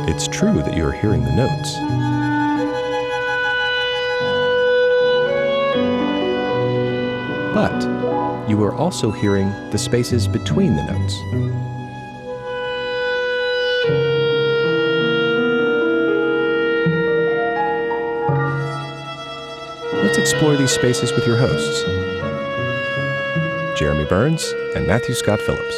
It's true that you are hearing the notes. But you are also hearing the spaces between the notes. Let's explore these spaces with your hosts, Jeremy Burns and Matthew Scott Phillips.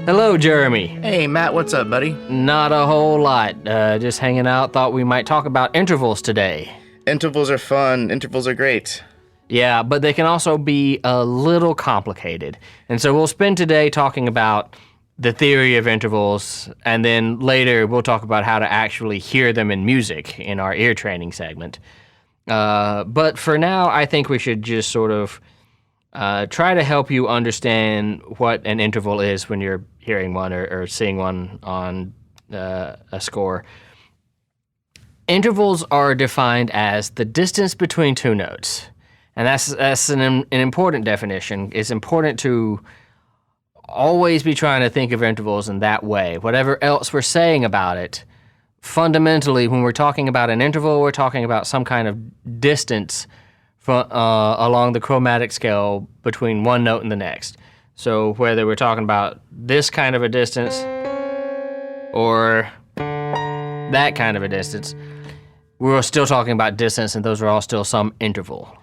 Hello, Jeremy. Hey, Matt, what's up, buddy? Not a whole lot. Just hanging out. Thought we might talk about intervals today. Intervals are fun. Intervals are great. Yeah, but they can also be a little complicated. And so we'll spend today talking about the theory of intervals, and then later we'll talk about how to actually hear them in music in our ear training segment. But for now, I think we should just sort of try to help you understand what an interval is when you're hearing one or seeing one on a score. Intervals are defined as the distance between two notes, and that's an important definition. It's important to always be trying to think of intervals in that way. Whatever else we're saying about it, fundamentally, when we're talking about an interval, we're talking about some kind of distance along the chromatic scale between one note and the next. So whether we're talking about this kind of a distance or that kind of a distance, we're still talking about distance, and those are all still some interval.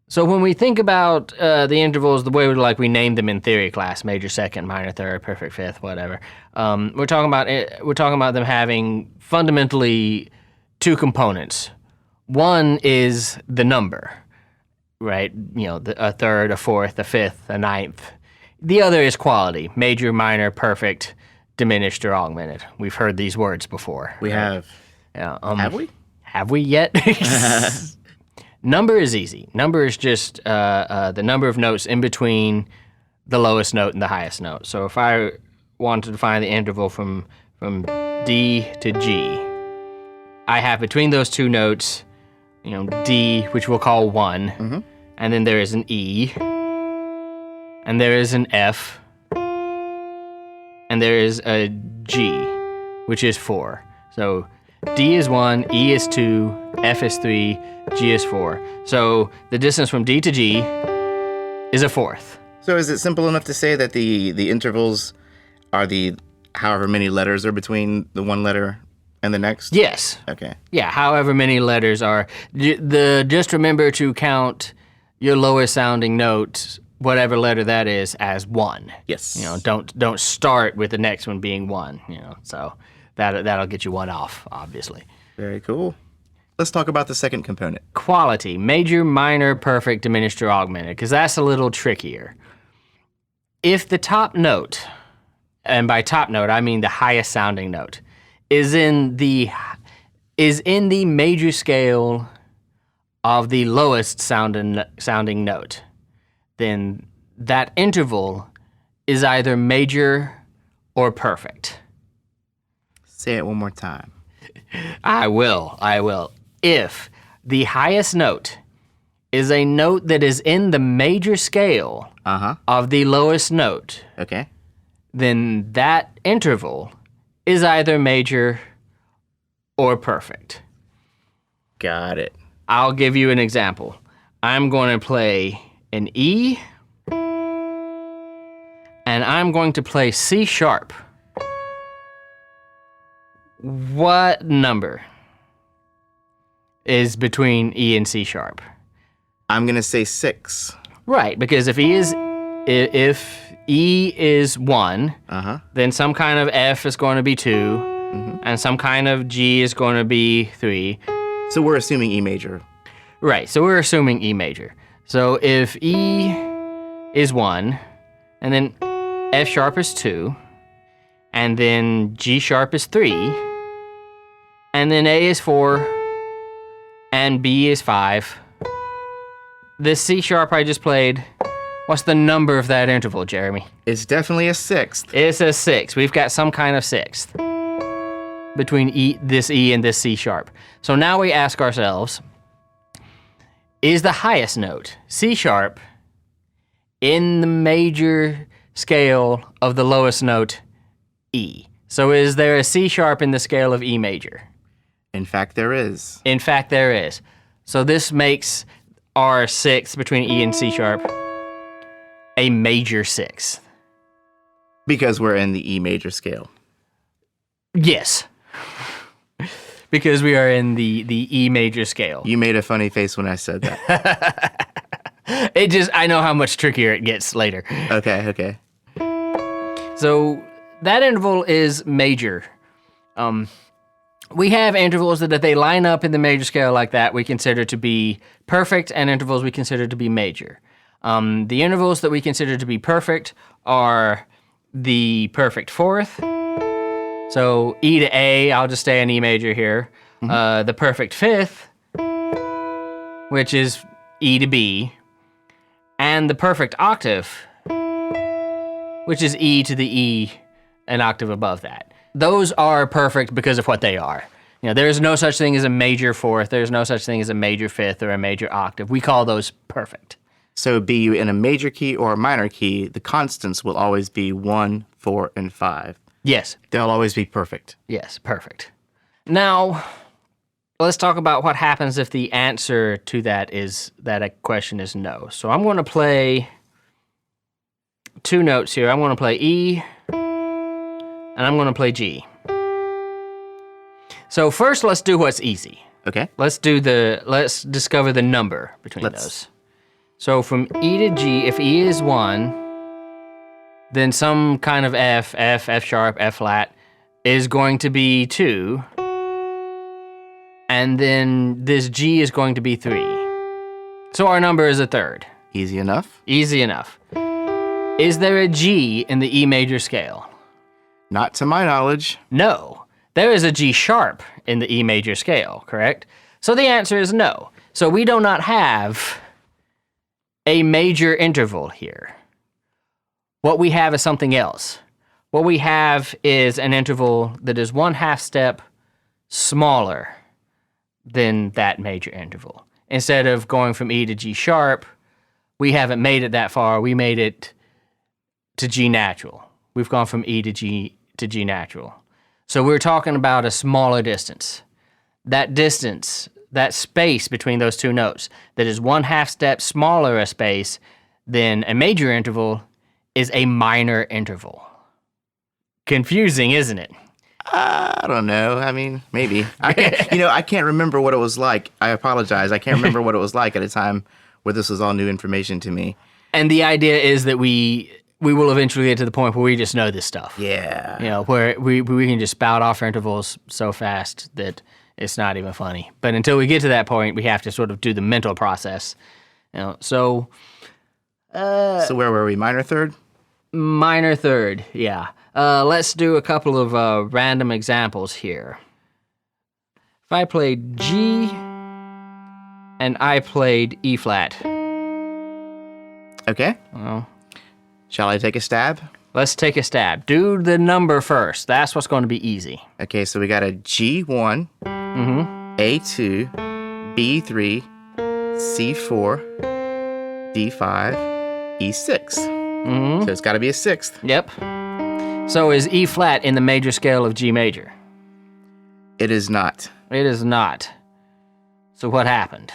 So when we think about the intervals, the way we name them in theory class, major second, minor third, perfect fifth, whatever, we're talking about them having fundamentally two components. One is the number, right? You know, a third, a fourth, a fifth, a ninth. The other is quality, major, minor, perfect, diminished, or augmented. We've heard these words before. We have. Yeah, have we? Have we yet? Number is easy. Number is just the number of notes in between the lowest note and the highest note. So if I wanted to find the interval from D to G, I have between those two notes, D, which we'll call 1, and then there is an E, and there is an F, and there is a G, which is 4. So D is 1, E is 2, F is 3, G is 4. So the distance from D to G is a fourth. So is it simple enough to say that the intervals are the however many letters are between the one letter and the next? Yes. Okay. Yeah, however many letters are. Just remember to count your lowest sounding note, whatever letter that is, as 1. Yes. Don't start with the next one being 1. So that'll get you one off, obviously. Very cool. Let's talk about the second component. Quality, major, minor, perfect, diminished, or augmented, because that's a little trickier. If the top note, and by top note I mean the highest sounding note, is in the major scale of the lowest sounding note, then that interval is either major or perfect. Say it one more time. I will. If the highest note is a note that is in the major scale of the lowest note, okay, then that interval is either major or perfect. Got it. I'll give you an example. I'm going to play an E, and I'm going to play C sharp. What number is between E and C sharp? I'm going to say 6. Right, because if E is 1, then some kind of F is going to be 2, and some kind of G is going to be 3. So we're assuming E major. Right, so we're assuming E major. So if E is 1, and then F sharp is 2, and then G sharp is 3, and then A is 4, and B is 5. This C sharp I just played, what's the number of that interval, Jeremy? It's definitely a 6th. It's a 6. We've got some kind of 6th between this E and this C sharp. So now we ask ourselves, is the highest note, C sharp, in the major scale of the lowest note, E. So is there a C sharp in the scale of E major? In fact, there is. In fact, there is. So this makes our sixth between E and C sharp a major sixth. Because we're in the E major scale. Yes. Because we are in the E major scale. You made a funny face when I said that. I know how much trickier it gets later. Okay. So that interval is major. We have intervals that if they line up in the major scale like that, we consider to be perfect, and intervals we consider to be major. The intervals that we consider to be perfect are the perfect fourth. So E to A, I'll just stay in E major here. The perfect fifth, which is E to B, and the perfect octave, which is E to the E, an octave above that. Those are perfect because of what they are. There's no such thing as a major fourth. There's no such thing as a major fifth or a major octave. We call those perfect. So be you in a major key or a minor key, the constants will always be 1, 4, and 5. Yes. They'll always be perfect. Yes, perfect. Now, let's talk about what happens if the answer to that a question is no. So I'm going to play 2 notes here. I'm going to play E, and I'm going to play G. So first, let's do what's easy. Okay. Let's discover the number between those. So from E to G, if E is 1, then some kind of F sharp, F flat, is going to be 2. And then this G is going to be 3. So our number is a third. Easy enough. Easy enough. Is there a G in the E major scale? Not to my knowledge. No. There is a G sharp in the E major scale, correct? So the answer is no. So we do not have a major interval here. What we have is something else. What we have is an interval that is 1/2 step smaller than that major interval. Instead of going from E to G sharp, we haven't made it that far. We made it to G natural. We've gone from E to G natural. So we're talking about a smaller distance. That distance, that space between those 2 notes, that is 1/2 step smaller a space than a major interval, is a minor interval. Confusing, isn't it? I don't know. I mean, maybe. I can't remember what it was like. I apologize. I can't remember what it was like at a time where this was all new information to me. And the idea is that we will eventually get to the point where we just know this stuff. Yeah. Where we can just spout off intervals so fast that it's not even funny. But until we get to that point, we have to sort of do the mental process. So where were we? Minor third? Minor third, yeah. Let's do a couple of random examples here. If I played G and I played E flat. Okay. Well, shall I take a stab? Let's take a stab. Do the number first. That's what's going to be easy. Okay, so we got a G1, A2, B3, C4, D5, E6. So it's got to be a sixth. Yep. So is E flat in the major scale of G major? It is not. It is not. So what happened?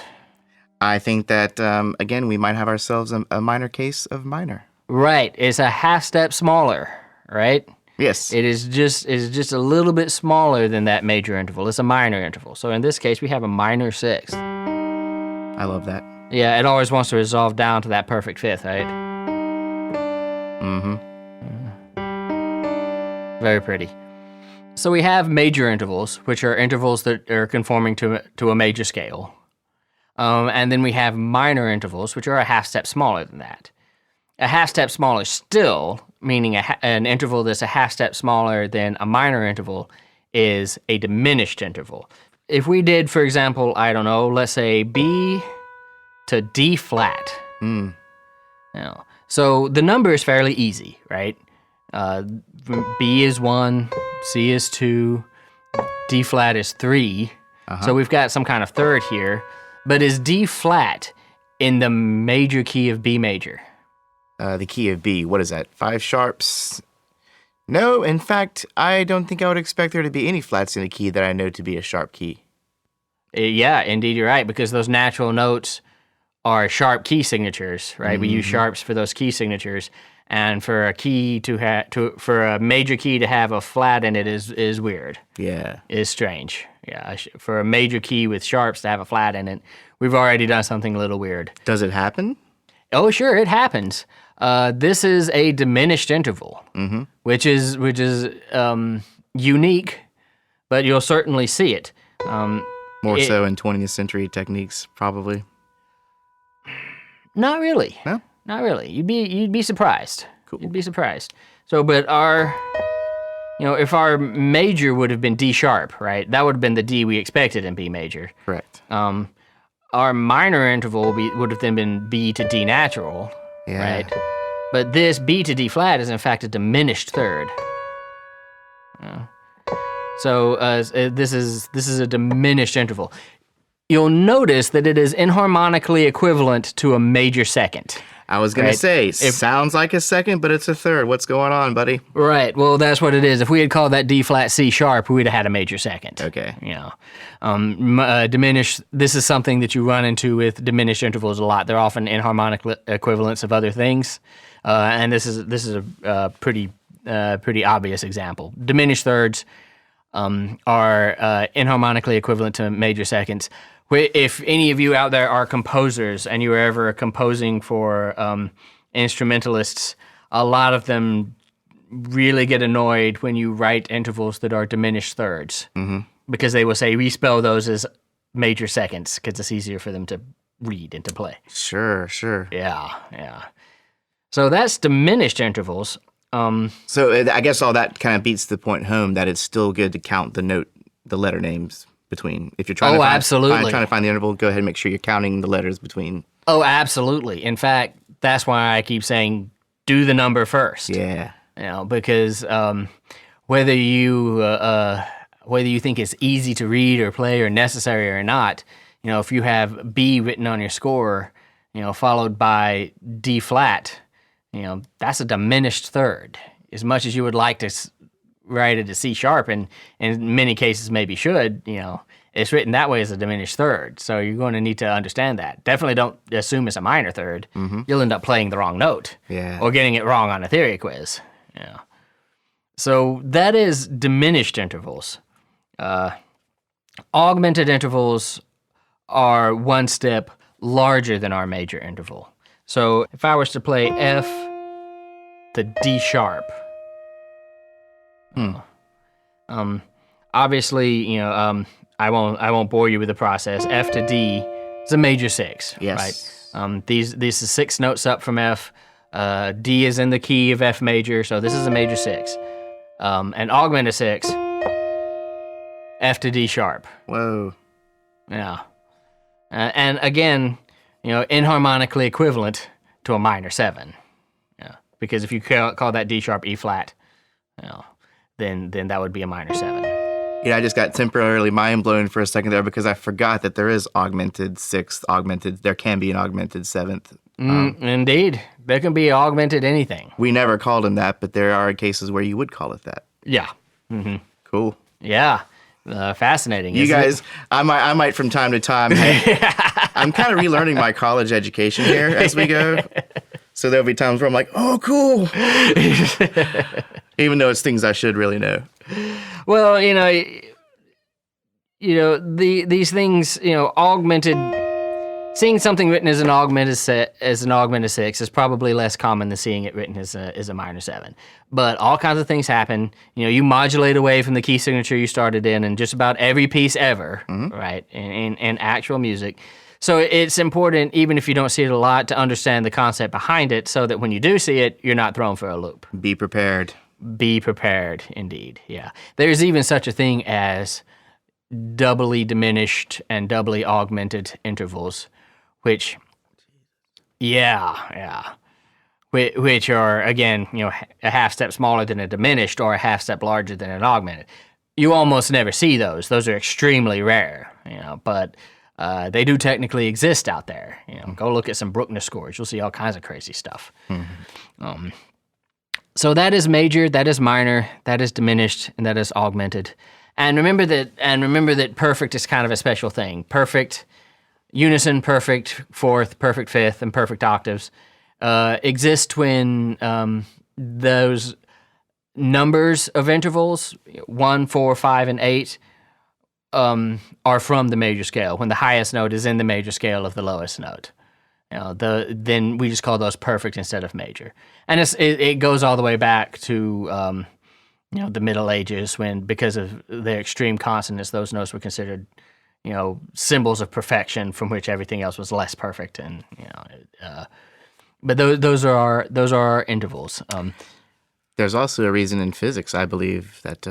I think that, again, we might have ourselves a minor case of minor. Right. It's a 1/2 step smaller, right? Yes. It is just a little bit smaller than that major interval. It's a minor interval. So in this case, we have a minor sixth. I love that. Yeah, it always wants to resolve down to that perfect fifth, right? Very pretty. So we have major intervals, which are intervals that are conforming to a major scale. And then we have minor intervals, which are a 1/2 step smaller than that. A 1/2 step smaller still, meaning an interval that's a 1/2 step smaller than a minor interval, is a diminished interval. If we did, for example, I don't know, let's say B to D flat. So the number is fairly easy, right? B is 1, C is 2, D flat is 3. So we've got some kind of third here. But is D flat in the major key of B major? the key of B. What is that? 5 sharps? No, in fact, I don't think I would expect there to be any flats in a key that I know to be a sharp key. Yeah, indeed, you're right, because those natural notes are sharp key signatures, right? We use sharps for those key signatures, and for a key for a major key to have a flat in it is weird. Yeah. Is strange. Yeah, for a major key with sharps to have a flat in it, we've already done something a little weird. Does it happen? Oh, sure, it happens. This is a diminished interval, which is unique, but you'll certainly see it. More so in 20th century techniques, probably. Not really. No? Not really. You'd be surprised. Cool. You'd be surprised. So, but if our major would have been D sharp, right? That would have been the D we expected in B major. Correct. Our minor interval would have then been B to D natural, Yeah. right? But this B to D flat is in fact a diminished third. So this is a diminished interval. You'll notice that it is inharmonically equivalent to a major second. I was going to say, sounds like a second, but it's a third. What's going on, buddy? Right. Well, that's what it is. If we had called that D flat C sharp, we would have had a major second. Okay. Diminished. This is something that you run into with diminished intervals a lot. They're often inharmonic equivalents of other things, and this is a pretty obvious example. Diminished thirds are inharmonically equivalent to major seconds. If any of you out there are composers and you were ever composing for instrumentalists, a lot of them really get annoyed when you write intervals that are diminished thirds, because they will say, we spell those as major seconds because it's easier for them to read and to play. Sure. Yeah. So that's diminished intervals. So I guess all that kind of beats the point home that it's still good to count the letter names between. If you're trying absolutely. trying to find the interval, go ahead and make sure you're counting the letters between. Oh, absolutely. In fact, that's why I keep saying do the number first. Yeah. Because whether you think it's easy to read or play or necessary or not, if you have B written on your score, followed by D flat, that's a diminished third. As much as you would like to write it as C sharp, and in many cases maybe should, it's written that way as a diminished third. So you're going to need to understand that. Definitely don't assume it's a minor third. You'll end up playing the wrong note. Yeah. Or getting it wrong on a theory quiz. Yeah. So that is diminished intervals. Augmented intervals are one step larger than our major interval. So if I was to play F to D sharp, obviously, I won't bore you with the process. F to D is a major 6, yes. right? These is 6 notes up from F. D is in the key of F major, so this is a major 6. And augmented 6, F to D sharp. Whoa. Yeah. And again, inharmonically equivalent to a minor 7. Yeah. Because if you call that D sharp E flat, then that would be a minor 7. I just got temporarily mind blown for a second there because I forgot that there is augmented 6th, there can be an augmented 7th. Indeed. There can be augmented anything. We never called him that, but there are cases where you would call it that. Yeah. Mm-hmm. Cool. Yeah. Fascinating. You guys, I might from time to time. I'm kind of relearning my college education here as we go. So there'll be times where I'm like, oh, cool. Even though it's things I should really know. Well, these things, augmented. Seeing something written as an augmented 6 is probably less common than seeing it written as a minor 7. But all kinds of things happen. You modulate away from the key signature you started in just about every piece ever, right? In actual music. So it's important, even if you don't see it a lot, to understand the concept behind it, so that when you do see it, you're not thrown for a loop. Be prepared. Be prepared, indeed. Yeah. There's even such a thing as doubly diminished and doubly augmented intervals, which are, again, a half step smaller than a diminished or a half step larger than an augmented. You almost never see those. Those are extremely rare, but they do technically exist out there. Go look at some Bruckner scores. You'll see all kinds of crazy stuff. So that is major, that is minor, that is diminished, and that is augmented. And remember that perfect is kind of a special thing. Perfect unison, perfect fourth, perfect fifth, and perfect octaves exist when those numbers of intervals, 1, 4, 5, and 8, are from the major scale. When the highest note is in the major scale of the lowest note, then we just call those perfect instead of major. And it goes all the way back to the Middle Ages, when, because of their extreme consonance, those notes were considered symbols of perfection, from which everything else was less perfect. And but those are our intervals. There's also a reason in physics, I believe, that.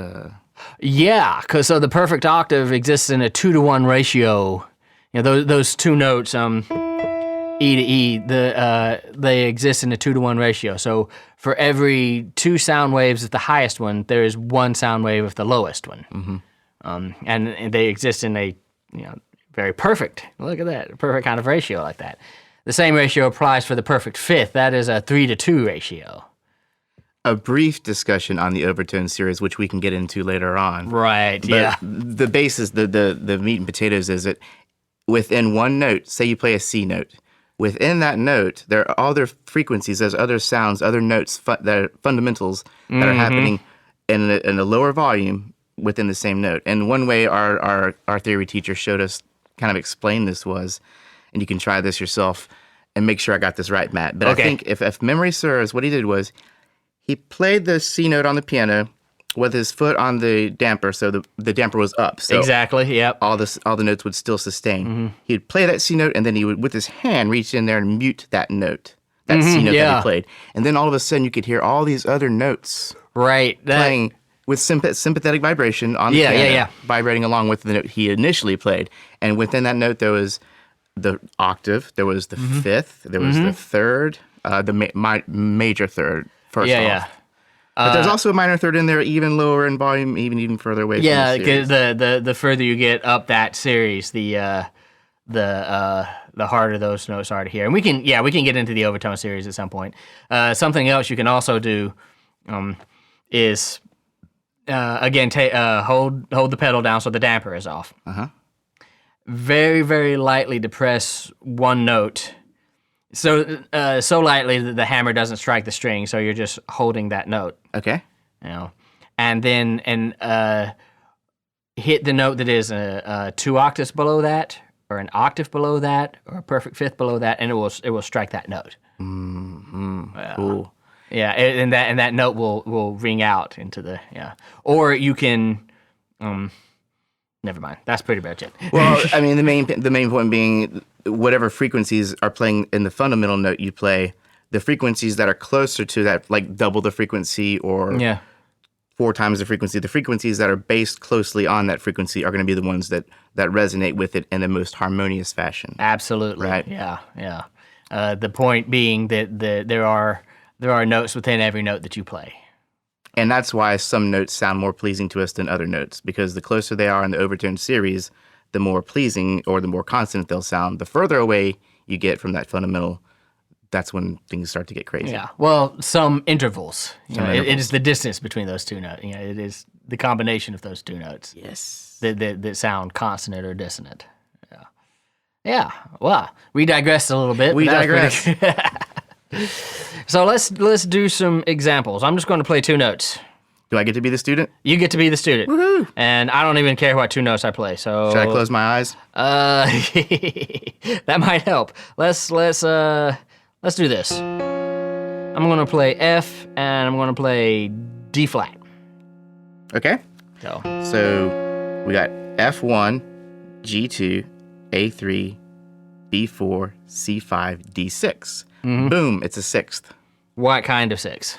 Yeah, because the perfect octave exists in a 2-to-1 ratio. Those two notes, E to E, they exist in a 2-to-1 ratio. So for every 2 sound waves of the highest one, there is 1 sound wave of the lowest one. Mm-hmm. And they exist in a very perfect. Look at that, perfect kind of ratio like that. The same ratio applies for the perfect fifth. That is a 3-to-2 ratio. A brief discussion on the overtone series, which we can get into later on. Right, but yeah. The basis, the meat and potatoes is that within one note, say you play a C note, within that note, there are other frequencies, there's other sounds, other notes, that are fundamentals that are happening in a lower volume within the same note. And one way our theory teacher showed us, kind of explained this was, and you can try this yourself and make sure I got this right, Matt. But okay. I think if memory serves, what he did was, he played the C note on the piano with his foot on the damper, so the damper was up. So exactly, yep. All the notes would still sustain. He'd play that C note, and then he would, with his hand, reach in there and mute that note, that C note that he played. And then all of a sudden, you could hear all these other notes playing with sympathetic vibration on the piano, vibrating along with the note he initially played. And within that note, there was the octave, there was the fifth, there was the third, the major third. First off. But there's also a minor third in there, even lower in volume, even further away. Yeah, from the series. the further you get up that series, the harder those notes are to hear. And we can get into the overtone series at some point. Something else you can also do is again hold the pedal down so the damper is off. Very, very lightly depress one note. So lightly that the hammer doesn't strike the string, so you're just holding that note. Okay. And then hit the note that is 2 octaves below that, or an octave below that, or a perfect fifth below that, and it will strike that note. Cool. Yeah, and that note will ring out into the Or you can. Never mind. That's pretty much it. Well, I mean, the main point being, whatever frequencies are playing in the fundamental note you play, the frequencies that are closer to that, like double the frequency or 4 times the frequencies that are based closely on that frequency are going to be the ones that resonate with it in the most harmonious fashion. Absolutely. Right? Yeah. The point being that there are notes within every note that you play. And that's why some notes sound more pleasing to us than other notes, because the closer they are in the overtone series, the more pleasing or the more consonant they'll sound. The further away you get from that fundamental, that's when things start to get crazy. Yeah. Well, some intervals. It is the distance between those two notes. It is the combination of those two notes. Yes. That sound consonant or dissonant. Yeah. Yeah. Well, we digressed a little bit. We digress. So let's do some examples. I'm just going to play 2 notes. Do I get to be the student? You get to be the student. Woohoo! And I don't even care what 2 notes I play. So should I close my eyes? That might help. Let's do this. I'm going to play F and I'm going to play D flat. Okay. So we got F1, G2, A3, B4, C5, D6. Boom, it's a sixth. What kind of 6?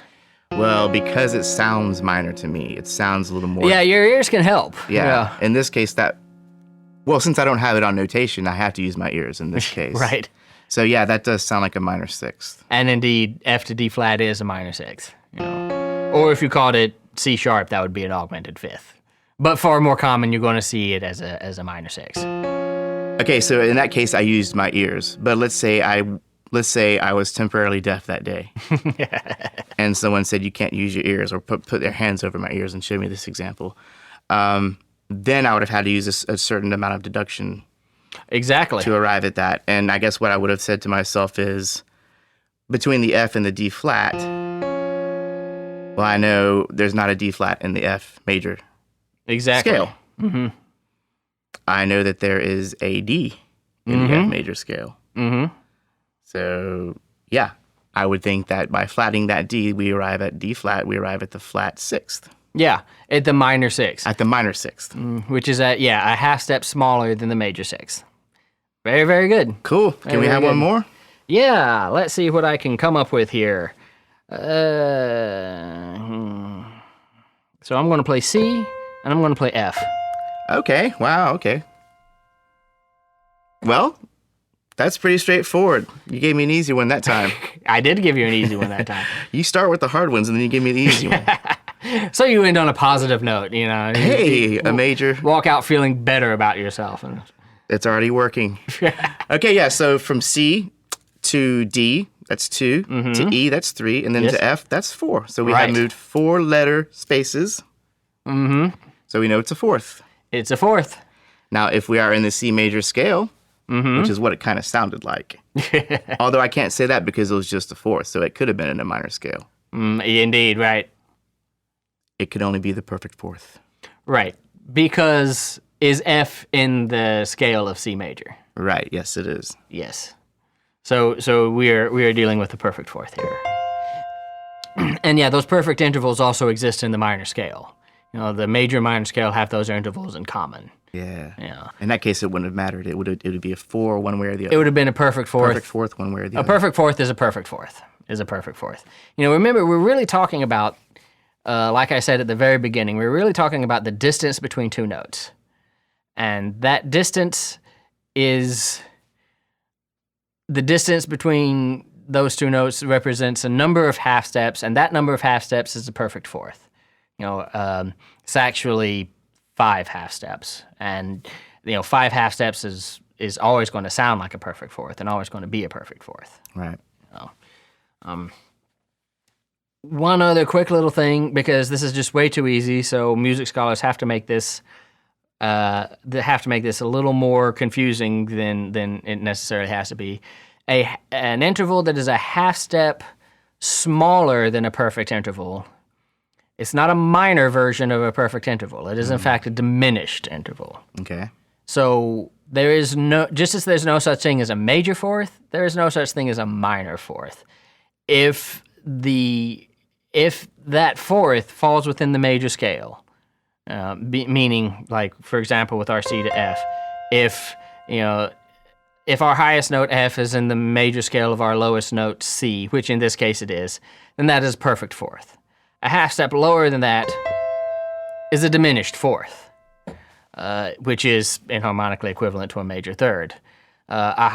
Well, because it sounds minor to me. It sounds a little more... Yeah, your ears can help. Yeah. In this case, since I don't have it on notation, I have to use my ears in this case. Right. So yeah, that does sound like a minor sixth. And indeed, F to D flat is a minor 6th. Or if you called it C sharp, that would be an augmented 5th. But far more common, you're going to see it as a minor 6. Okay, so in that case, I used my ears. But let's say I was temporarily deaf that day, and someone said you can't use your ears, or put their hands over my ears and show me this example. Then I would have had to use a certain amount of deduction Exactly. to arrive at that. And I guess what I would have said to myself is, between the F and the D flat, well, I know there's not a D flat in the F major scale. Mm-hmm. I know that there is a D in the F major scale. Mm-hmm. So, yeah, I would think that by flatting that D, we arrive at D flat, we arrive at the flat sixth. Yeah, at the minor sixth. At the minor sixth. Which is a half step smaller than the major sixth. Very, very good. Cool. Can we have one more? Yeah, let's see what I can come up with here. So I'm going to play C, and I'm going to play F. Okay. Wow. Okay. Well, that's pretty straightforward. You gave me an easy one that time. I did give you an easy one that time. You start with the hard ones, and then you give me the easy one. So you end on a positive note, you know. Hey, a major. Walk out feeling better about yourself. It's already working. Okay, yeah, so from C to D, that's 2. To E, that's 3. And then to F, that's 4. So we have moved 4 letter spaces. Mm-hmm. So we know it's a fourth. It's a fourth. Now, if we are in the C major scale, which is what it kind of sounded like. Although I can't say that because it was just a fourth, so it could have been in a minor scale. Indeed, right. It could only be the perfect fourth. Right, because is F in the scale of C major? Right, yes, it is. Yes. So we are dealing with the perfect fourth here. And yeah, those perfect intervals also exist in the minor scale. You know, the major and minor scale have those intervals in common. Yeah. Yeah. In that case, it wouldn't have mattered. It would be a 4 one way or the other. It would have been a perfect fourth. Perfect fourth one way or the other. A perfect fourth is a perfect fourth. Is a perfect fourth. You know, remember, we're really talking about, like I said at the very beginning, we're really talking about the distance between two notes. And that distance is the distance between those two notes represents a number of half steps, and that number of half steps is a perfect fourth. You know, it's actually 5 half steps, and 5 half steps is always going to sound like a perfect fourth, and always going to be a perfect fourth. Right. One other quick little thing, because this is just way too easy, so music scholars have to make this a little more confusing than it necessarily has to be. An interval that is a half step smaller than a perfect interval. It's not a minor version of a perfect interval. It is, in fact, a diminished interval. Okay. So just as there's no such thing as a major fourth, there is no such thing as a minor fourth. If that fourth falls within the major scale, meaning, like, for example, with our C to F, if our highest note F is in the major scale of our lowest note C, which in this case it is, then that is a perfect fourth. A half step lower than that is a diminished fourth, which is enharmonically equivalent to a major third. A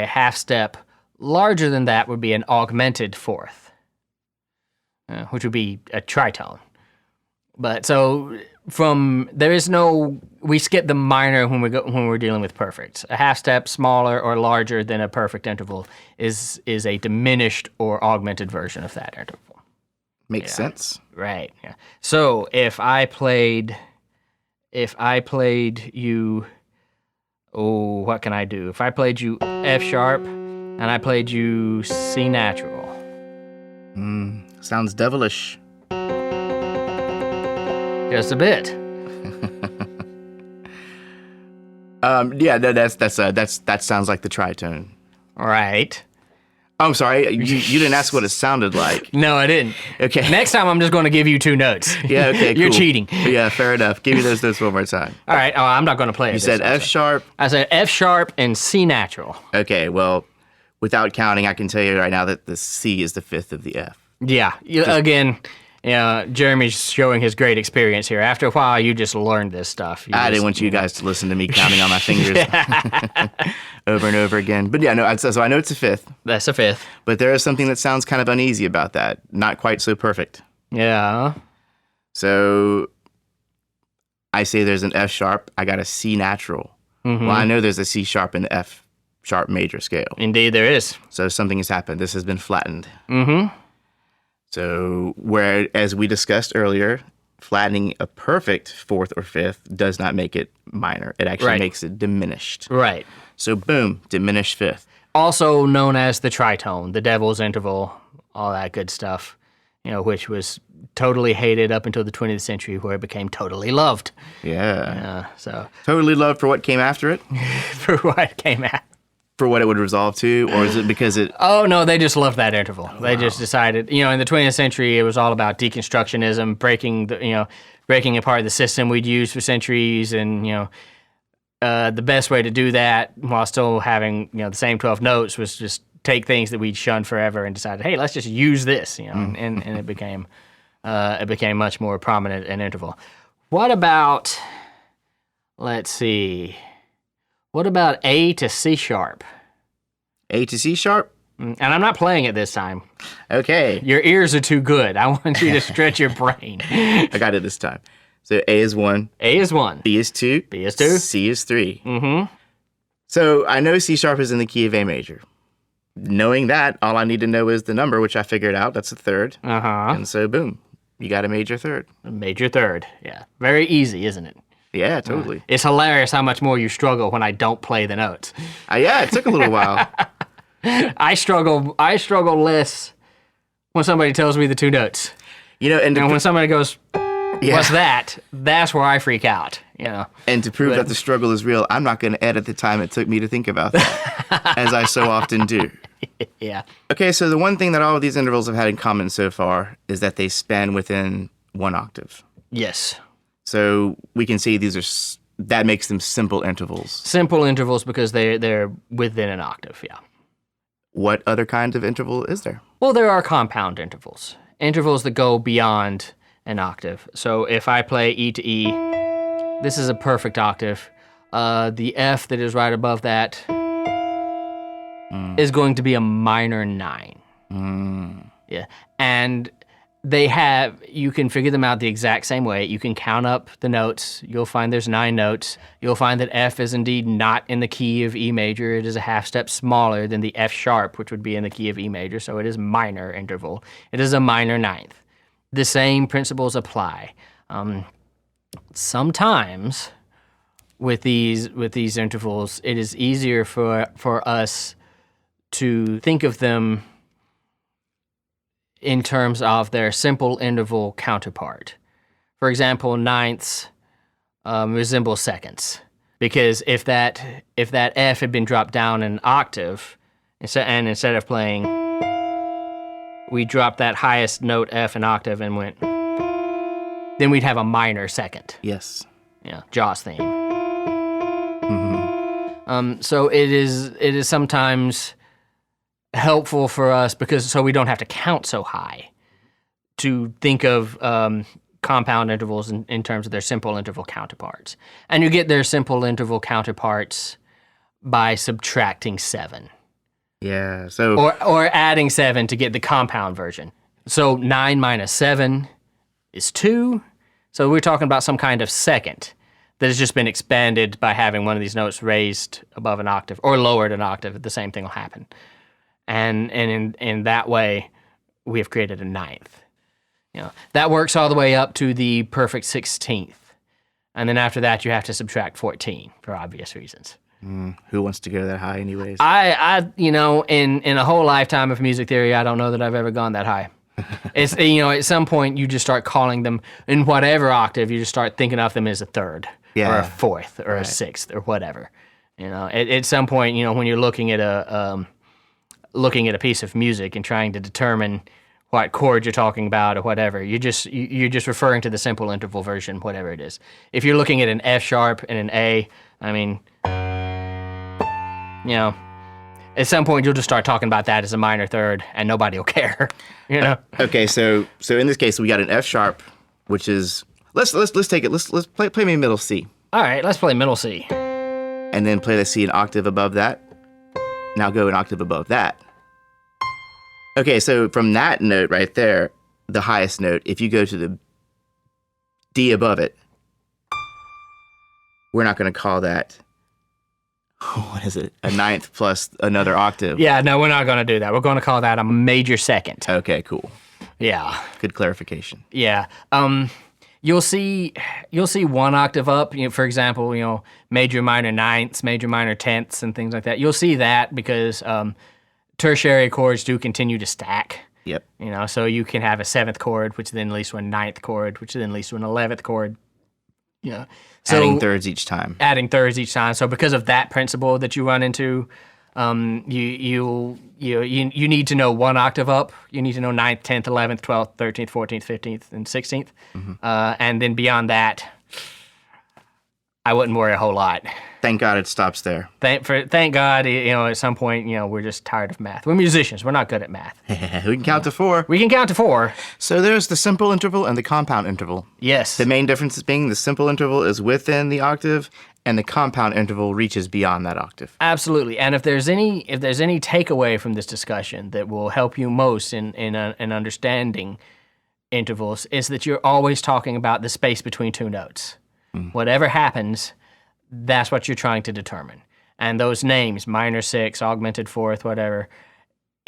half step larger than that would be an augmented fourth, which would be a tritone. But so we skip the minor when we're dealing with perfects. A half step smaller or larger than a perfect interval is a diminished or augmented version of that interval. Makes sense. Right. Yeah. So if I played you, what can I do? If I played you F sharp and I played you C natural. Sounds devilish. Just a bit. Yeah, that sounds like the tritone. Right. Oh, I'm sorry. You didn't ask what it sounded like. No, I didn't. Okay. Next time, I'm just going to give you 2 notes. Yeah, okay, You're cool. cheating. Yeah, fair enough. Give me those notes one more time. All right. Oh, I'm not going to play it. You said F sharp. I said F sharp and C natural. Okay, well, without counting, I can tell you right now that the C is the 5th of the F. Yeah. Again, Jeremy's showing his great experience here. After a while, you just learned this stuff. I didn't want you guys to listen to me counting on my fingers over and over again. But yeah, no. So I know it's a 5th. That's a 5th. But there is something that sounds kind of uneasy about that. Not quite so perfect. Yeah. So I say there's an F sharp. I got a C natural. Well, I know there's a C sharp in the F sharp major scale. Indeed, there is. So something has happened. This has been flattened. Mm-hmm. So where, as we discussed earlier, flattening a perfect fourth or fifth does not make it minor. It actually makes it diminished. Right. So boom, diminished fifth. Also known as the tritone, the devil's interval, all that good stuff, which was totally hated up until the 20th century, where it became totally loved. Yeah. So totally loved for what came after it? For what came after. For what it would resolve to, or is it because it... Oh, no, they just loved that interval. They just decided, in the 20th century, it was all about deconstructionism, breaking apart the system we'd used for centuries, and, the best way to do that while still having, the same 12 notes was just take things that we'd shunned forever and decided, hey, let's just use this, and it became much more prominent an interval. What about, let's see... What about A to C sharp? A to C sharp? And I'm not playing it this time. Okay. Your ears are too good. I want you to stretch your brain. I got it this time. So A is 1. A is 1. B is 2. B is 2. C is 3. Mm-hmm. So I know C sharp is in the key of A major. Knowing that, all I need to know is the number, which I figured out. That's a third. Uh-huh. And so boom, you got a major third. A major third, yeah. Very easy, isn't it? Yeah, totally. It's hilarious how much more you struggle when I don't play the notes. Yeah, it took a little while. I struggle less when somebody tells me the two notes. And when somebody goes, what's that? That's where I freak out, And to prove that the struggle is real, I'm not going to edit the time it took me to think about that, as I so often do. Yeah. Okay, so the one thing that all of these intervals have had in common so far is that they span within one octave. Yes. So we can see that makes them simple intervals. Simple intervals because they're within an octave, yeah. What other kind of interval is there? Well, there are compound intervals. Intervals that go beyond an octave. So if I play E to E, this is a perfect octave. The F that is right above that is going to be a minor 9. Yeah. And you can figure them out the exact same way. You can count up the notes. You'll find there's 9 notes. You'll find that F is indeed not in the key of E major. It is a half step smaller than the F sharp, which would be in the key of E major, so it is minor interval. It is a minor 9th. The same principles apply. Sometimes with these intervals, it is easier for us to think of them in terms of their simple interval counterpart. For example, ninths resemble seconds, because if that F had been dropped down an octave, and instead of playing, we dropped that highest note F an octave and went, then we'd have a minor second. Yes. Yeah, Jaws theme. So it is sometimes helpful for us so we don't have to count so high to think of compound intervals in terms of their simple interval counterparts. And you get their simple interval counterparts by subtracting 7. Yeah, so... Or adding 7 to get the compound version. So 9 minus 7 is 2. So we're talking about some kind of second that has just been expanded by having one of these notes raised above an octave or lowered an octave. The same thing will happen. And in that way, we have created a 9th. That works all the way up to the perfect 16th. And then after that, you have to subtract 14 for obvious reasons. Who wants to go that high anyways? I in a whole lifetime of music theory, I don't know that I've ever gone that high. It's, at some point, you just start calling them, in whatever octave, you just start thinking of them as a third, or a fourth, or a sixth, or whatever. At some point, when you're looking at a piece of music and trying to determine what chord you're talking about or whatever, you're just referring to the simple interval version, whatever it is. If you're looking at an F sharp and an A, at some point you'll just start talking about that as a minor third, and nobody will care. Okay, so in this case we got an F sharp, which is let's take it. Let's play me middle C. All right, let's play middle C. And then play the C an octave above that. Now go an octave above that. Okay, so from that note right there, the highest note, if you go to the D above it, we're not going to call that What is it? A ninth plus another octave. Yeah, no, we're not going to do that. We're going to call that a major second. Okay, cool. Yeah. Good clarification. Yeah. You'll see one octave up, for example, major minor ninths, major minor tenths, and things like that. You'll see that because tertiary chords do continue to stack. Yep. So you can have a 7th chord, which then leads to a 9th chord, which then leads to an 11th chord. So adding thirds each time. Adding thirds each time. So because of that principle that you run into, you need to know one octave up. You need to know 9th, 10th, 11th, 12th, 13th, 14th, 15th, and 16th. And then beyond that, I wouldn't worry a whole lot. Thank God it stops there. Thank God, at some point, we're just tired of math. We're musicians. We're not good at math. We can count to 4. We can count to 4. So there's the simple interval and the compound interval. Yes. The main difference being the simple interval is within the octave, and the compound interval reaches beyond that octave. Absolutely. And if there's any takeaway from this discussion that will help you most in understanding intervals, is that you're always talking about the space between two notes. Whatever happens, that's what you're trying to determine. And those names, minor 6, augmented 4th, whatever,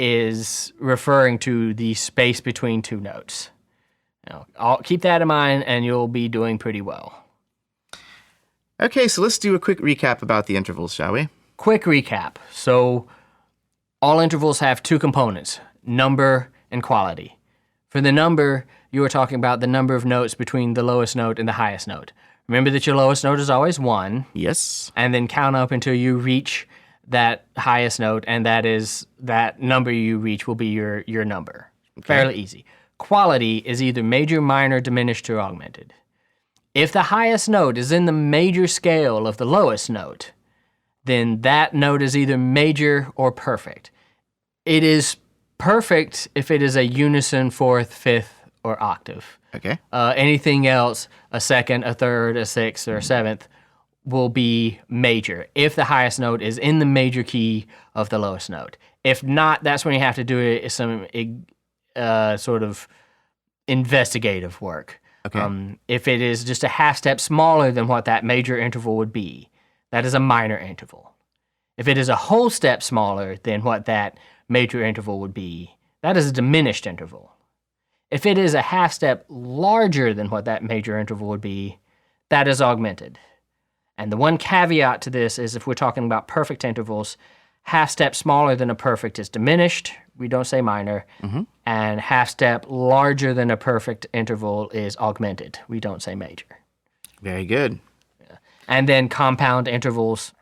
is referring to the space between two notes. Keep that in mind, and you'll be doing pretty well. Okay, so let's do a quick recap about the intervals, shall we? Quick recap. So all intervals have two components, number and quality. For the number, you are talking about the number of notes between the lowest note and the highest note. Remember that your lowest note is always 1. Yes. And then count up until you reach that highest note, and that number you reach will be your number. Okay. Fairly easy. Quality is either major, minor, diminished, or augmented. If the highest note is in the major scale of the lowest note, then that note is either major or perfect. It is perfect if it is a unison, 4th, 5th, or octave. Okay. Anything else, a 2nd, a 3rd, a 6th, or a 7th, will be major if the highest note is in the major key of the lowest note. If not, that's when you have to do some sort of investigative work. Okay. If it is just a half step smaller than what that major interval would be, that is a minor interval. If it is a whole step smaller than what that major interval would be, that is a diminished interval. If it is a half step larger than what that major interval would be, that is augmented. And the one caveat to this is if we're talking about perfect intervals, half step smaller than a perfect is diminished, we don't say minor, and half step larger than a perfect interval is augmented, we don't say major. Very good. And then compound intervals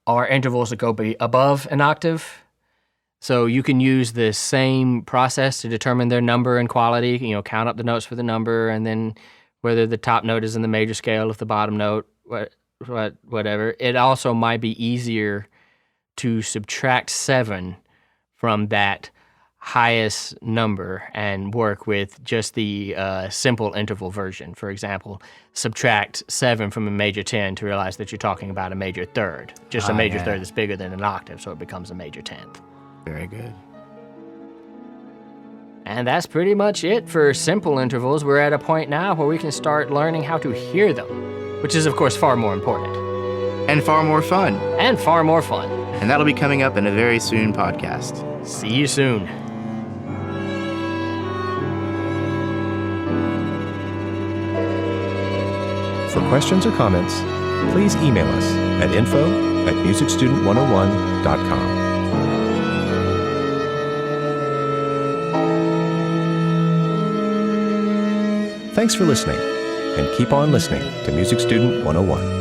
are intervals that go above an octave. So you can use the same process to determine their number and quality, count up the notes for the number, and then whether the top note is in the major scale of the bottom note, whatever. It also might be easier to subtract 7 from that highest number and work with just the simple interval version. For example, subtract 7 from a major 10 to realize that you're talking about a major third, just a major third that's bigger than an octave, so it becomes a major 10th. Very good. And that's pretty much it for simple intervals. We're at a point now where we can start learning how to hear them, which is, of course, far more important. And far more fun. And far more fun. And that'll be coming up in a very soon podcast. See you soon. For questions or comments, please email us at info@musicstudent101.com. Thanks for listening, and keep on listening to Music Student 101.